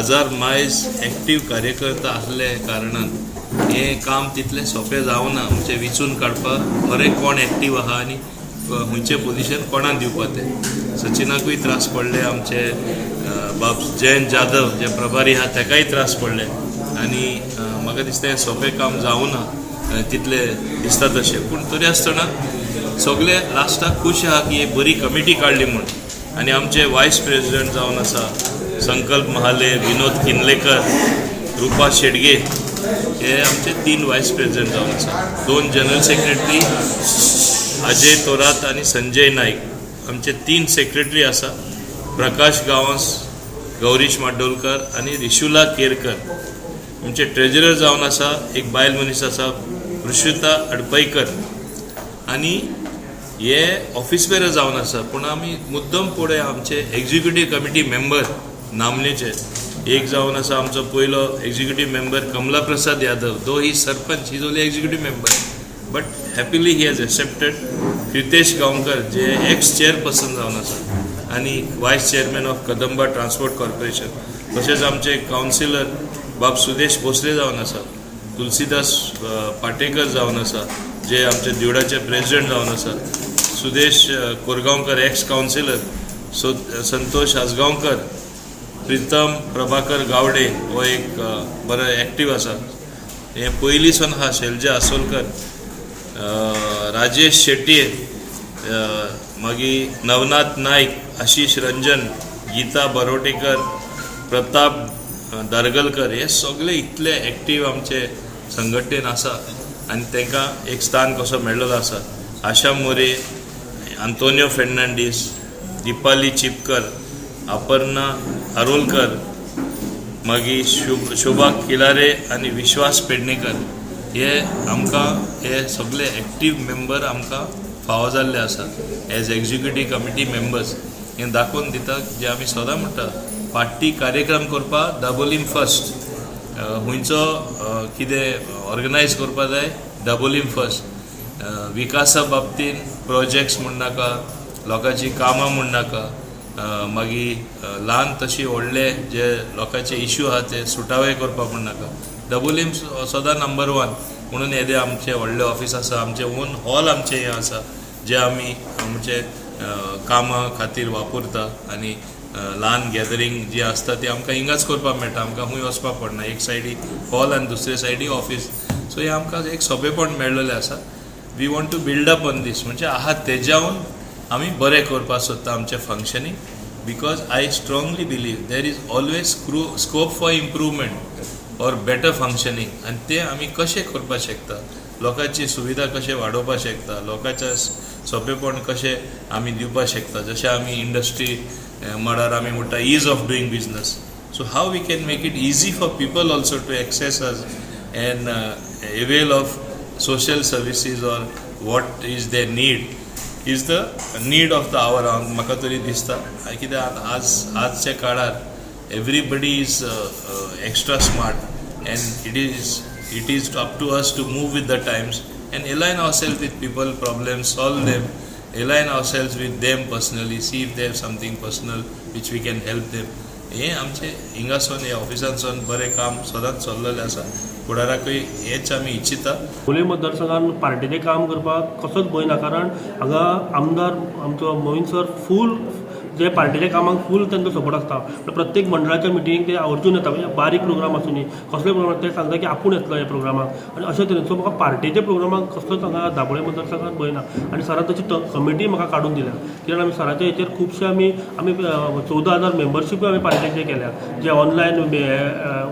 1000 मायज एक्टीव कार्यकर्ता असले कारणान हे काम तितले सोपे जावना. म्हणजे विचून काडपाक खरें कोण एक्टीव आहा आनी खंयचे पोजिशन कोणाक दिवपा ते. सचिनाकूय त्रास पडले, आमचे बाब जयंत जाधव जे प्रभारी आहा ताकाय त्रास पडले आनी म्हाका दिसता सोपें काम जावना तितले दिसता तशें. पूण तरी आसतना सगळे लास्टाक खूश आहा की एक बरी कमिटी काडली म्हूण. आनी आमचे वायस प्रेसिडेंट जावन आसा संकल्प महाले, विनोद किनलेकर, रुपा शेडगे, हे आमचे 3 वायस प्रेसिडेंट जावन आसा. 2 जनरल सेक्रेटरी अजय तोरात आनी संजय नाईक, आमचे 3 सेक्रेटरी आसा प्रकाश गांवस, गौरीश माडोलकर आनी रिशुला केरकर. आमचे ट्रेजरर जावन आसा एक बायल मनीस आसा ऋषिता अडपयकर. आनी हे ऑफिस बेरर जावन आसा. पूण आमी मुद्दम पुढे आमचे एक्झिक्युटीव कमिटी मेंबर नामनेचे एक जावन आसा आमचो पयलो एक्झिक्युटीव मेंबर कमला प्रसाद यादव, दो ही सरपंच, ही only executive member, but happily he has accepted. Ritesh Gaonkar जे एक्स चेअरपर्सन जावन आसा आनी vice chairman of Kadamba transport corporation. तशेंच आमचे कावन्सिलर बाब सुदेश भोसले जावन आसा, तुलसीदास पाटेकर जावन आसा जे आमचे दिवडाचे प्रेसिडेंट जावन आसा, सुदेश कोरगांवकर एक्स कावन्सिलर, संतोष आसगांवकर, प्रितम प्रभाकर गावडे हो एक बरो एक्टीव आसा. हे पयलींसून आहा शेलजा आसोलकर, राजेश शेट्ये, मागीर नवनाथ नाईक, आशिश रंजन, गीता बरोटेकर, प्रताप दारगलकर, हे सगळे इतले एक्टीव आमचे संघटनेन आसा आनी तांकां एक स्थान कसो मेळ्ळलो आसा. आशा मोरे, आंतोनियो फेर्नांडीस, दिपाली चिपकर, अपर्णा आरोलकर, मागीर शोभा किलारे आनी विश्वास पेडणेकर, हे आमकां हे सगळे एक्टीव मेंबर आमकां फावो जाल्ले आसा एज एक्झिक्युटीव कमिटी मेंबर्स. हे दाखोवन दिता जे आमी सदां म्हणटा पार्टी कार्यक्रम करपाक डबल फर्स्ट. खंयचो कितें ऑर्गनायज करपा जाय डबल फर्स्ट. विकासा बाबतीन प्रोजेक्ट्स म्हण नाका, लोकांची कामां म्हण नाका, मागीर ल्हान तशी व्हडले जे लोकांचे इश्यू आहा ते सुटावे करपाक म्हण नाका. डबल सदां नंबर 1 म्हणून येदे आमचे व्हडले ऑफिस आसा, आमचे ओन हॉल आमचे हे आसा जे आमी आमचे कामां खातीर वापरता. आनी ल्हान गॅदरींग जी आसता ती आमकां हिंगाच करपाक मेळटा, आमकां खंय वचपाक पडना. एक सायडी हॉल आनी दुसरे सायडी ऑफिस. सो हे आमकां एक सोंपेपण मेळ्ळलें आसा. We want to build up on this. म्हणजे आहा तेज्यावन आमी बरें करपाक सोदता आमचें functioning. Because I strongly believe there is always scope for improvement or better functioning. आनी ते आमी कशें करपाक शकता, लोकांची सुविधा कशें वाडोवपाक शकता, लोकांचें सोंपेपण कशें आमी दिवपाक शकता. जशें आमी इंडस्ट्री म्हळ्यार आमी म्हणटा ease of doing business. So how we can make it easy for people also to access us and avail of social services or what is their need is the need of the hour. म्हाका तरी दिसता कित्याक आजच्या काळार everybody is extra smart and it is up to us to move with the times and align ourselves with people problems, solve them, align ourselves with them personally, see if they have something personal which we can help them. हे आमचे हिंगासून हे ऑफिसांसून बरें काम सदांच चल्लेलें आसा. फुडाराकूय हेच आमी इच्छिता. बोले मतदारसंघात पार्टीचें काम करपाक कसोच भंय ना. कारण हांगा आमदार आमचो मोहीन सर फूल जे पार्टीच्या कामाक फूल तांचो सपोर्ट आसता. प्रत्येक मंडळाच्या मिटिंगेक ते आवर्जून येता. म्हणजे बारीक प्रोग्राम आसूं न्ही कसले प्रोग्राम ते सांगता की आपूण येतलो ह्या प्रोग्रामाक आनी अशें तरेन. सो म्हाका पार्टीच्या प्रोग्रामाक कसलोच हांगा दाबोळे मतदारसंघात भंय ना. आनी सरान तशी कमिटी म्हाका काडून दिल्या. कित्याक आमी सराच्या हेचेर खुबशे आमी 14,000 मेंबरशीपूय आमी पार्टीचे केल्या, जे ऑनलायन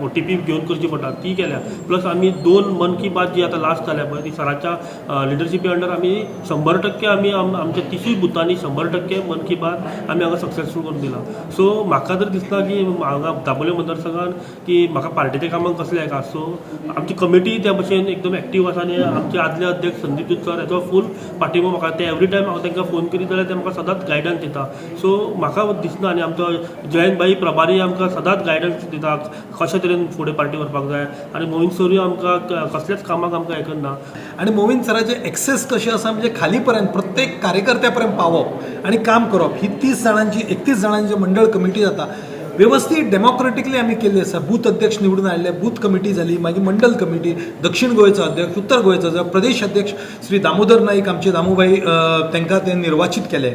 OTP घेवन करची पडटा ती केल्या. प्लस आमी 2 मन की बात जी आतां लास्ट जाल्या पळय ती सराच्या लिडरशिपी अंडर आमी 100% आमी आमच्या 30 बुथांनी 100% मन की बात आमी सक्सेसफूल करून दिला. सो म्हाका तर दिसता की हांगा दाबोळे मतदारसंघात की म्हाका पार्टीच्या कामाक कसलें हेका. सो आमची कमिटी त्या भशेन एकदम एक्टीव आसा आनी आमचे आदले अध्यक्ष संदीप दूध सर हेचो फूल पाठिंबो म्हाका. ते एवरी टायम हांव तांकां फोन करीत जाल्यार ते म्हाका सदांच गायडन्स दिता. सो म्हाका दिसना आनी आमचो जयंत भाई प्रभारी आमकां सदांच गायडन्स दिता कशे तरेन फुडें पार्टी व्हरपाक जाय. आनी मोहीन सरूय आमकां कसल्याच कामाक आमकां हे करना. आणि मोहीन सराचे एक्सेस कशें आसा म्हणजे खालीपर्यंत प्रत्येक कार्यकर्त्या पर्यंत पावप आणि काम करप. ही 31 जणांची मंडळ कमिटी जाता. व्यवस्थीत डेमोक्रेटिकली आमी केल्ली आसा. बूथ अध्यक्ष निवडून आयिल्ले, बूथ कमिटी जाली, मागीर मंडल कमिटी, दक्षिण गोंयचो अध्यक्ष, उत्तर गोंयचो प्रदेश अध्यक्ष श्री दामोदर नाईक आमचे दामूभाई तांकां ते निर्वाचित केले.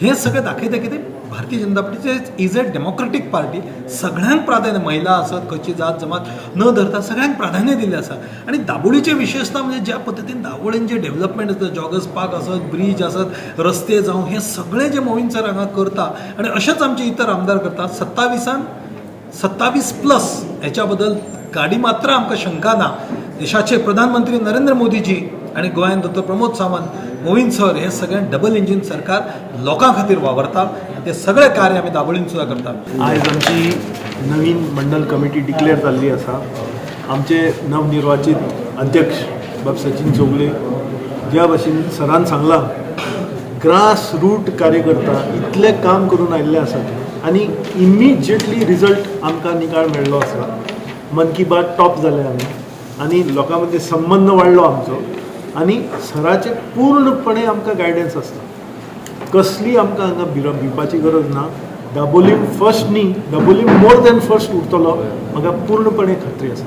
हे सगळें दाखयता कितें Bharatiya Janata Party is a democratic party. सगळ्यांक प्राधान्य, महिला आसत, खंयची जात जमात न धरता सगळ्यांक प्राधान्य दिल्लें आसा. आनी दाबोळीचे विशेशता म्हणजे ज्या पद्दतीन दाबोळेन जे डेव्हलपमेंट आसता, जॉगर्स पार्क आसत, ब्रीज आसत, रस्ते जावं, हे सगळें जे मोहीन सर हांगा करता आनी अशेंच आमचे इतर आमदार करतात. 27+ हेच्या बद्दल गाडी मात्र आमकां शंका ना. देशाचे प्रधानमंत्री नरेंद्र मोदीजी आनी गोंयांत डॉ. प्रमोद सावंत, मोहीन सर हे सगळें डबल इंजीन सरकार लोकां खातीर वावरता. ते सगळें कार्य आमी दाबोळीन सुद्दां करतात. आयज आमची नवीन मंडल कमिटी डिक्लेअर जाल्ली आसा. आमचे नवनिर्वाचित अध्यक्ष बाब सचिन चोगले, ज्या भाशेन सरान सांगलां, ग्रास रूट कार्यकर्ता इतलें काम करून आयिल्ले आसात आनी इमिजिएटली रिजल्ट आमकां निकाल मेळ्ळो आसा. मन की बात टॉप जाले आमी आनी लोकां मदीं संबंद वाडलो आमचो आनी सराचे पूर्णपणे आमकां गायडन्स आसता. कसली आमकां हांगा भिवपाची गरज ना. दाबोलीम फर्स्ट न्ही, दाबोलीम मोर दॅन फर्स्ट उरतलो म्हाका पूर्णपणे खात्री आसा.